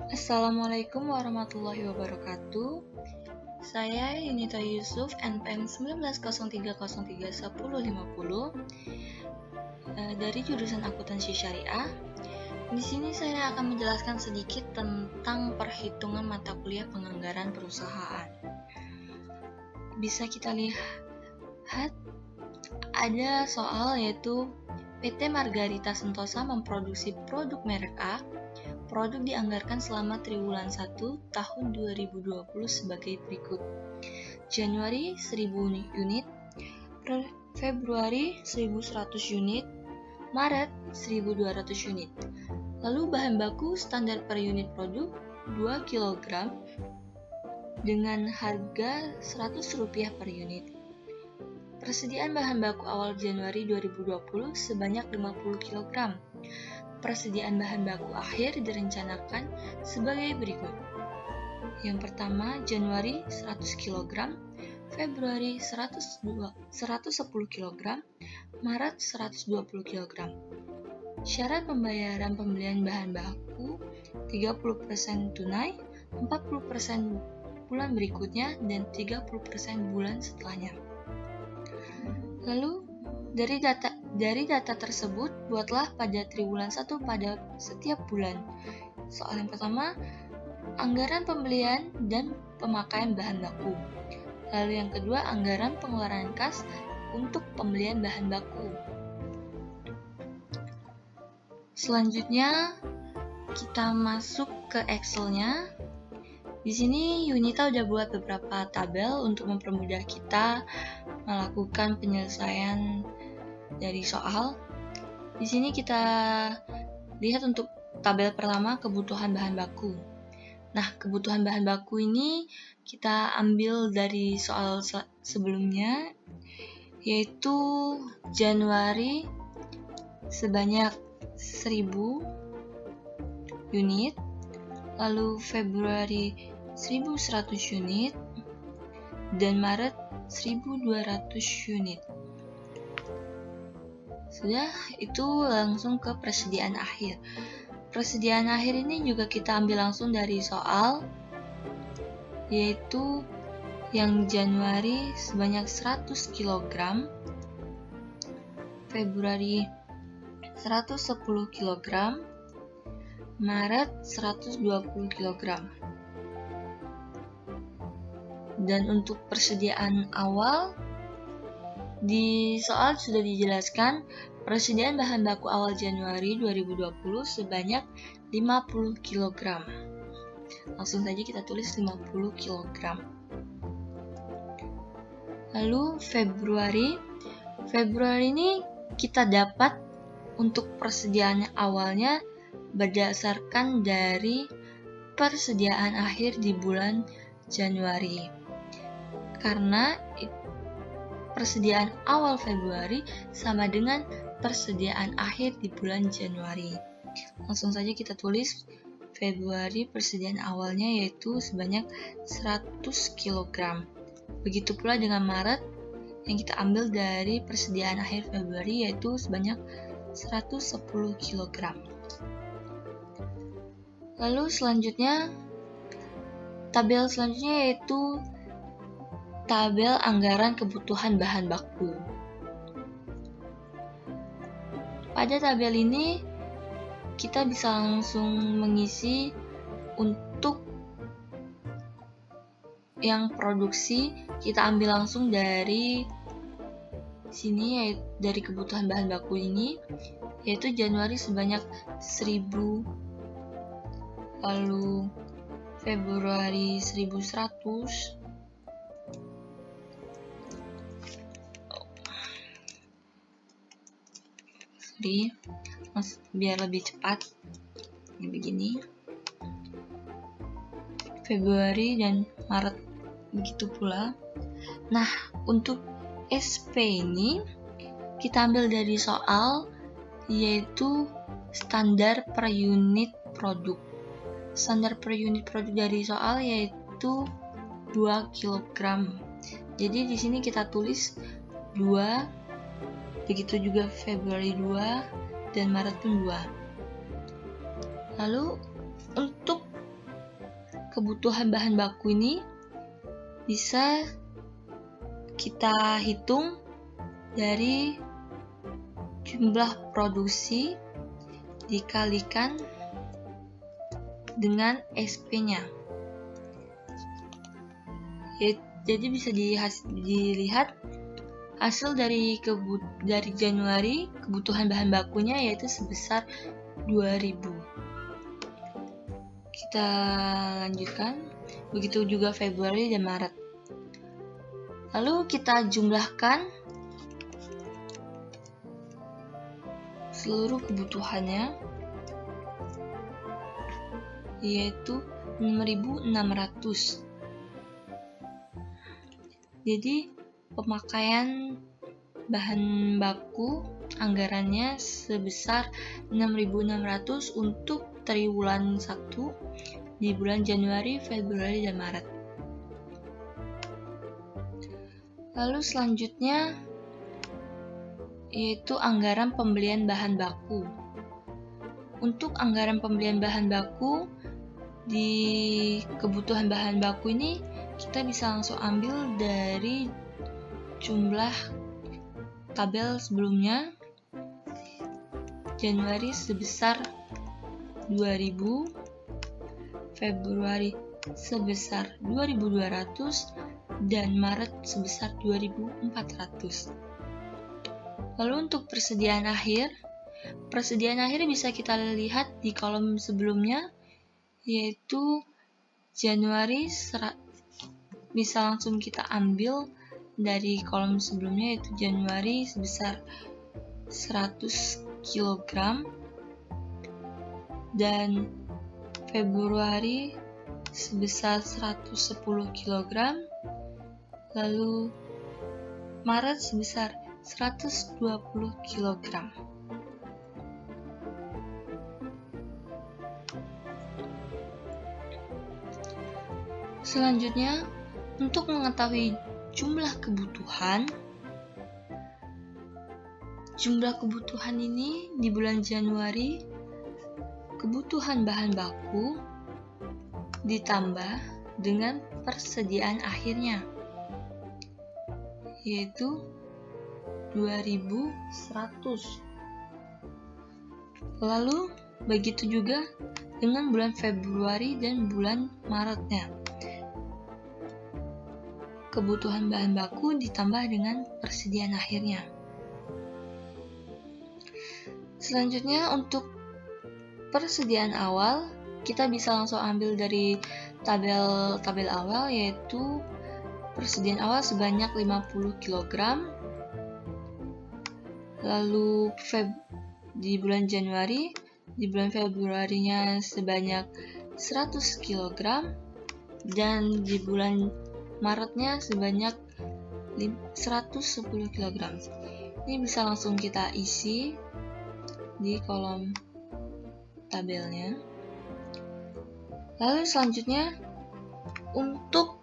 Assalamualaikum warahmatullahi wabarakatuh. Saya Yunita Yusuf, NPM 1903031050 dari jurusan Akuntansi Syariah. Di sini saya akan menjelaskan sedikit tentang perhitungan mata kuliah penganggaran perusahaan. Bisa kita lihat ada soal yaitu PT Margarita Sentosa memproduksi produk merek A. Produk dianggarkan selama triwulan 1 tahun 2020 sebagai berikut. Januari 1000 unit, Februari 1100 unit, Maret 1200 unit. Lalu bahan baku standar per unit produk 2 kg dengan harga Rp100 per unit. Persediaan bahan baku awal Januari 2020 sebanyak 50 kg. Persediaan bahan baku akhir direncanakan sebagai berikut. Yang pertama, Januari 100 kg, Februari 110 kg, Maret 120 kg. Syarat pembayaran pembelian bahan baku 30% tunai, 40% bulan berikutnya, dan 30% bulan setelahnya. Lalu, dari data tersebut, buatlah pada triwulan 1 pada setiap bulan. Soal yang pertama, anggaran pembelian dan pemakaian bahan baku. Lalu yang kedua, anggaran pengeluaran kas untuk pembelian bahan baku. Selanjutnya, kita masuk ke Excel-nya. Di sini Yunita udah buat beberapa tabel untuk mempermudah kita melakukan penyelesaian dari soal. Di sini kita lihat untuk tabel pertama, kebutuhan bahan baku. Nah, kebutuhan bahan baku ini kita ambil dari soal sebelumnya, yaitu Januari sebanyak 1000 unit, lalu Februari 1100 unit, dan Maret 1200 unit. Sudah, itu langsung ke persediaan akhir. Persediaan akhir ini juga kita ambil langsung dari soal, yaitu yang Januari sebanyak 100 kg, Februari 110 kg, Maret 120 kg. Dan untuk persediaan awal, di soal sudah dijelaskan persediaan bahan baku awal Januari 2020 sebanyak 50 kg. Langsung saja kita tulis 50 kg. Lalu Februari ini kita dapat untuk persediaan awalnya berdasarkan dari persediaan akhir di bulan Januari. Karena persediaan awal Februari sama dengan persediaan akhir di bulan Januari. Langsung saja kita tulis Februari persediaan awalnya yaitu sebanyak 100 kg. Begitu pula dengan Maret yang kita ambil dari persediaan akhir Februari yaitu sebanyak 110 kg. Lalu selanjutnya, tabel selanjutnya yaitu tabel anggaran kebutuhan bahan baku. Pada tabel ini, kita bisa langsung mengisi untuk yang produksi, kita ambil langsung dari sini, yaitu dari kebutuhan bahan baku ini, yaitu Januari sebanyak 1000, lalu Februari 1100, biar lebih cepat ini begini, Februari dan Maret begitu pula. Nah, untuk SP ini kita ambil dari soal, yaitu standar per unit produk. Standar per unit produk dari soal yaitu 2 kg. Jadi di sini kita tulis 2, begitu juga Februari 2 dan Maret pun 2. Lalu untuk kebutuhan bahan baku ini bisa kita hitung dari jumlah produksi dikalikan dengan SP-nya. Jadi bisa dilihat hasil dari Januari kebutuhan bahan bakunya yaitu sebesar 2000. Kita lanjutkan, begitu juga Februari dan Maret. Lalu kita jumlahkan seluruh kebutuhannya, yaitu 6.600. Jadi pemakaian bahan baku anggarannya sebesar 6.600 untuk triwulan 1 di bulan Januari, Februari, dan Maret. Lalu selanjutnya yaitu anggaran pembelian bahan baku. Untuk anggaran pembelian bahan baku di kebutuhan bahan baku ini kita bisa langsung ambil dari jumlah tabel sebelumnya. Januari sebesar 2000, Februari sebesar 2200, dan Maret sebesar 2400. Lalu untuk persediaan akhir bisa kita lihat di kolom sebelumnya, yaitu Januari bisa langsung kita ambil dari kolom sebelumnya, yaitu Januari sebesar 100 kg dan Februari sebesar 110 kg, lalu Maret sebesar 120 kg. Selanjutnya, untuk mengetahui jumlah kebutuhan ini di bulan Januari, kebutuhan bahan baku ditambah dengan persediaan akhirnya, yaitu 2100. Lalu begitu juga dengan bulan Februari dan bulan Maretnya. Kebutuhan bahan baku ditambah dengan persediaan akhirnya. Selanjutnya untuk persediaan awal, kita bisa langsung ambil dari tabel awal, yaitu persediaan awal sebanyak 50 kg. Lalu di bulan Januari, di bulan Februarinya sebanyak 100 kg, dan di bulan Maretnya sebanyak 110 kg. Ini bisa langsung kita isi di kolom tabelnya. Lalu selanjutnya untuk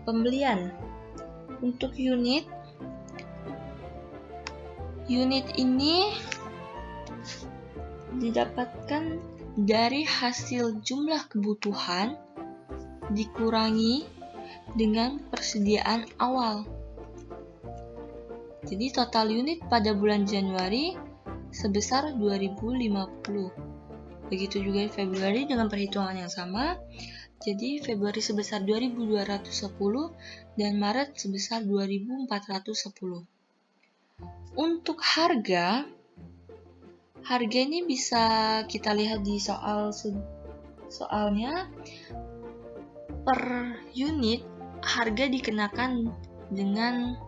pembelian, untuk unit ini didapatkan dari hasil jumlah kebutuhan dikurangi dengan persediaan awal. Jadi total unit pada bulan Januari sebesar 2050. Begitu juga di Februari dengan perhitungan yang sama. Jadi Februari sebesar 2210 dan Maret sebesar 2410. Untuk harga ini bisa kita lihat di soalnya. Per unit harga dikenakan dengan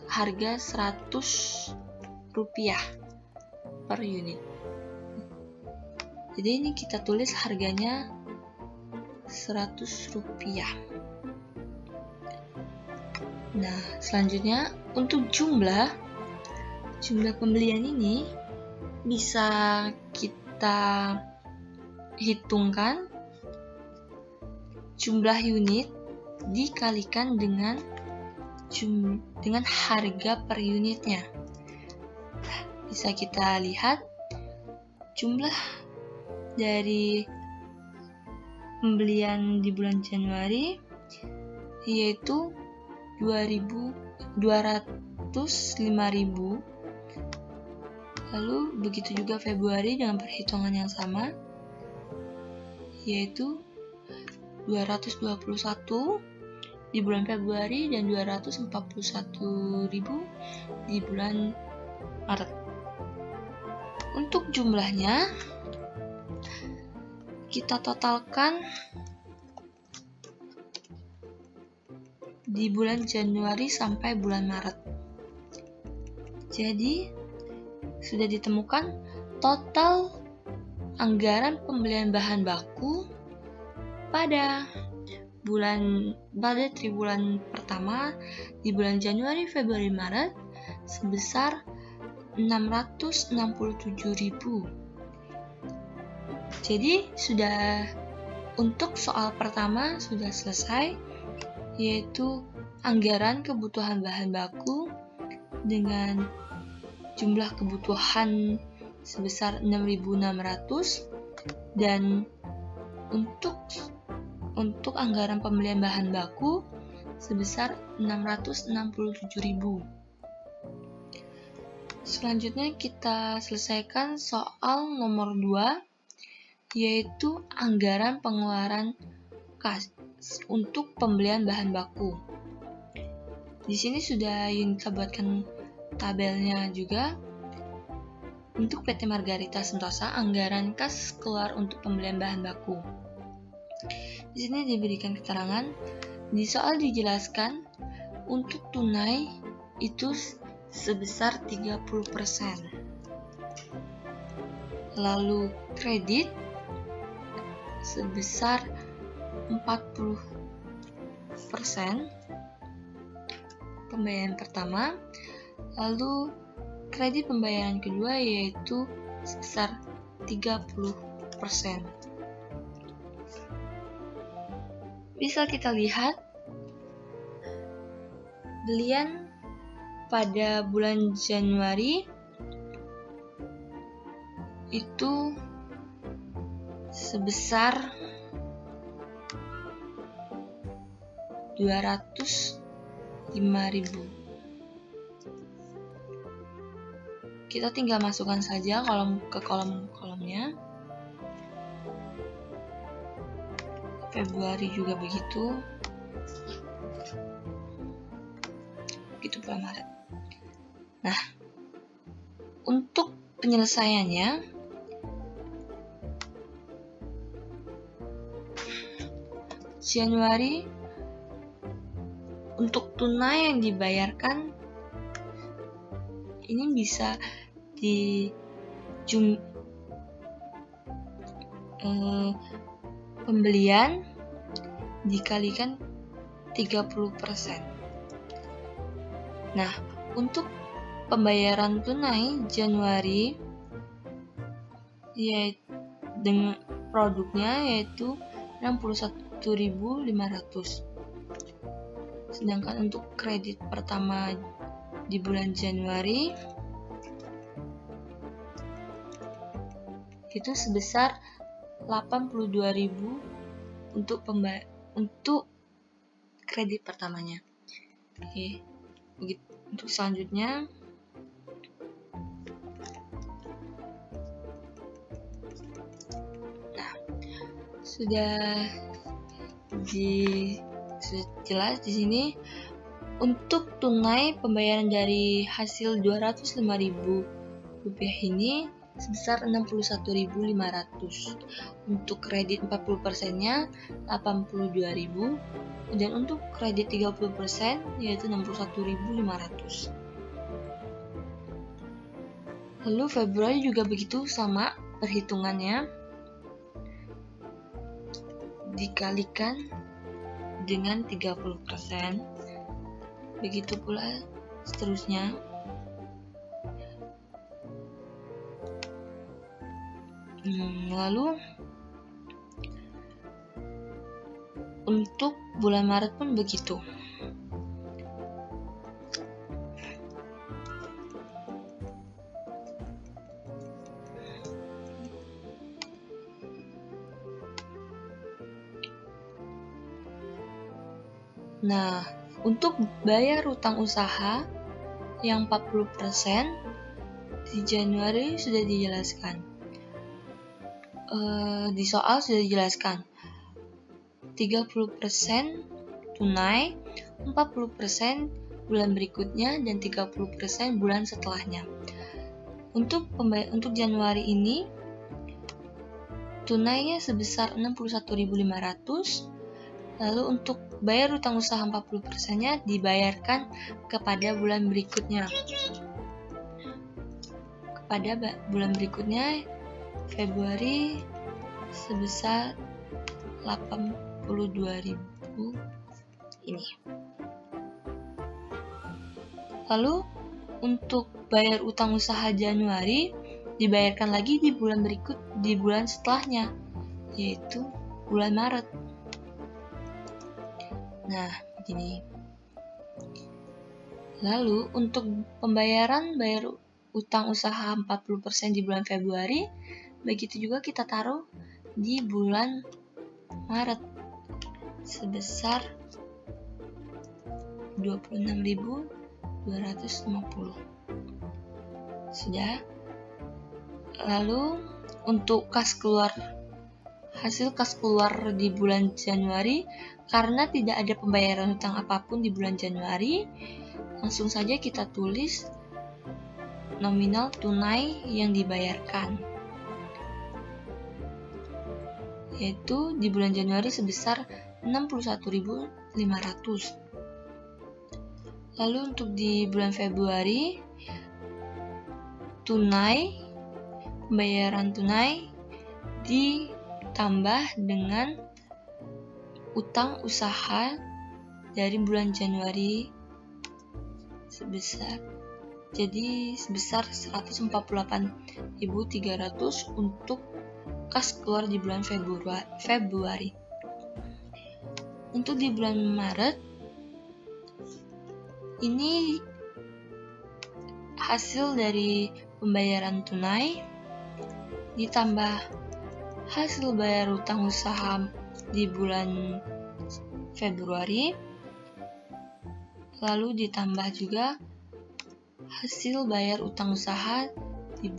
harga Rp100 per unit. Jadi ini kita tulis harganya Rp100. Nah, selanjutnya untuk jumlah pembelian ini bisa kita hitungkan jumlah unit dikalikan dengan harga per unitnya. Bisa kita lihat jumlah dari pembelian di bulan Januari yaitu 205.000. Lalu begitu juga Februari dengan perhitungan yang sama, yaitu 221 di bulan Februari dan 241.000 di bulan Maret. Untuk jumlahnya kita totalkan di bulan Januari sampai bulan Maret. Jadi sudah ditemukan total anggaran pembelian bahan baku pada triwulan pertama di bulan Januari, Februari, Maret sebesar 667.000. Jadi sudah untuk soal pertama sudah selesai, yaitu anggaran kebutuhan bahan baku dengan jumlah kebutuhan sebesar 6.600 dan untuk anggaran pembelian bahan baku sebesar 667.000. Selanjutnya kita selesaikan soal nomor 2, yaitu anggaran pengeluaran kas untuk pembelian bahan baku. Di sini sudah Yunita buatkan tabelnya juga. Untuk PT Margarita Sentosa, anggaran kas keluar untuk pembelian bahan baku. Di sini diberikan keterangan, di soal dijelaskan untuk tunai itu sebesar 30%. Lalu kredit sebesar 40% pembayaran pertama, lalu kredit pembayaran kedua yaitu sebesar 30%. Bisa kita lihat belian pada bulan Januari itu sebesar 205.000. Kita tinggal masukkan saja ke kolom-kolomnya. Februari juga begitu. Begitu pula Maret. Nah, untuk penyelesaiannya Januari untuk tunai yang dibayarkan ini bisa pembelian dikalikan 30%. Nah, untuk pembayaran tunai Januari dengan produknya yaitu 61.500. Sedangkan untuk kredit pertama di bulan Januari itu sebesar 82.000 untuk kredit pertamanya. Oke. Begitu. Untuk selanjutnya sudah jelas di sini. Untuk tunai pembayaran dari hasil 205.000 rupiah ini sebesar 61.500. Untuk kredit 40%-nya 82.000 dan untuk kredit 30% yaitu 61.500. Lalu Februari juga begitu, sama perhitungannya, dikalikan dengan 30%. Begitu pula seterusnya. Lalu untuk bulan Maret pun begitu. Nah, untuk bayar utang usaha yang 40% di Januari sudah dijelaskan. Di soal sudah dijelaskan. 30% tunai, 40% bulan berikutnya, dan 30% bulan setelahnya. Untuk Januari ini, tunainya sebesar 61.500. Lalu untuk bayar utang usaha 40%-nya dibayarkan kepada bulan berikutnya. Februari sebesar 82.000 ini. Lalu untuk bayar utang usaha Januari dibayarkan lagi di bulan setelahnya, yaitu bulan Maret. Nah, begini. Lalu untuk bayar utang usaha 40% di bulan Februari, begitu juga kita taruh di bulan Maret sebesar 26.250. Sudah. Lalu untuk hasil kas keluar di bulan Januari, karena tidak ada pembayaran hutang apapun di bulan Januari, langsung saja kita tulis nominal tunai yang dibayarkan, yaitu di bulan Januari sebesar 61.500. Lalu untuk di bulan Februari, pembayaran tunai ditambah dengan utang usaha dari bulan Januari sebesar 148.300 untuk kas keluar di bulan Februari. Untuk di bulan Maret, ini hasil dari pembayaran tunai ditambah hasil bayar utang usaha di bulan Februari, lalu ditambah juga hasil bayar utang usaha di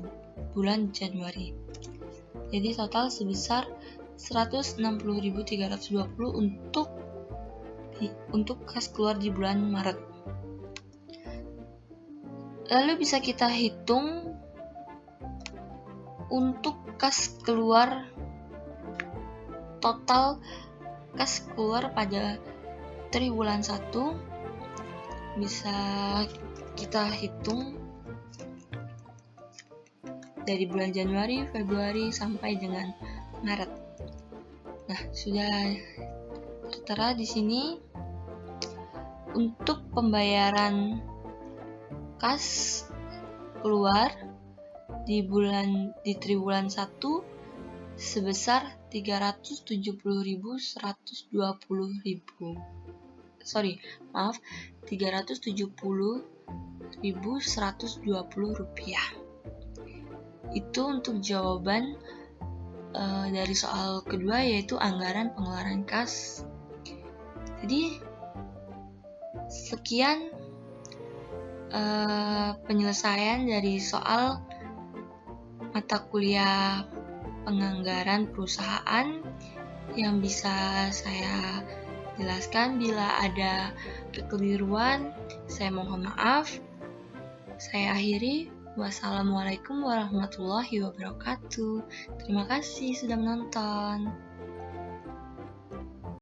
bulan Januari. Jadi total sebesar 160.320 untuk kas keluar di bulan Maret. Lalu bisa kita hitung untuk total kas keluar pada triwulan 1, bisa kita hitung dari bulan Januari, Februari sampai dengan Maret. Nah, sudah tertera di sini untuk pembayaran kas keluar di triwulan 1 sebesar 370.120 rupiah. Itu untuk jawaban dari soal kedua, yaitu anggaran pengeluaran kas. Jadi sekian penyelesaian dari soal mata kuliah penganggaran perusahaan yang bisa saya jelaskan. Bila ada kekeliruan, saya mohon maaf. Saya akhiri. Wassalamualaikum warahmatullahi wabarakatuh. Terima kasih sudah menonton.